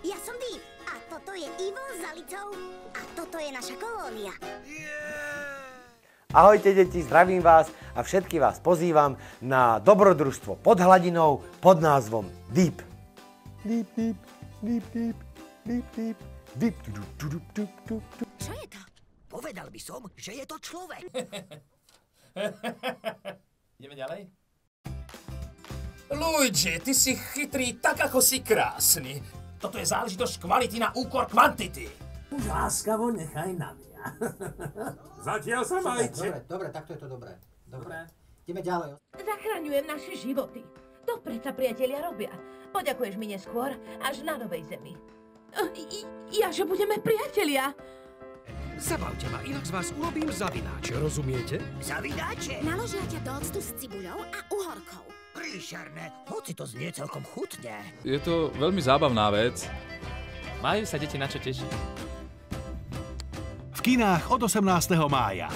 Ja som Deep a toto je Ivo s Zalicou a toto je naša kolónia. Ahojte deti, zdravím vás a všetky vás pozývam na dobrodružstvo pod hladinou pod názvom Deep. Deep, deep, deep, deep, deep, deep, deep, deep. Čo je to? Povedal by som, že je to človek. Ideme ďalej? Luigi, ty si chytrý tak, ako si krásny. Toto je záležitosť kvality na úkor kvantity. Už láskavo nechaj na mňa. Zatiaľ sa majte. Dobre, takto je to dobré. Dobre. Ideme ďalej. Zachraňujem naše životy. To predsa priatelia robia. Poďakuješ mi neskôr, až na Novej Zemi. Ja, že budeme priatelia. Zabavte ma, inak z vás urobím zavináče, rozumiete? Zavináče? Naložia ťa do octu s cibuľou a uhorkou. Príšerné, hoci to znie celkom chutne. Je to veľmi zábavná vec. Majú sa deti na čo tešiť. V kinách od 18. mája.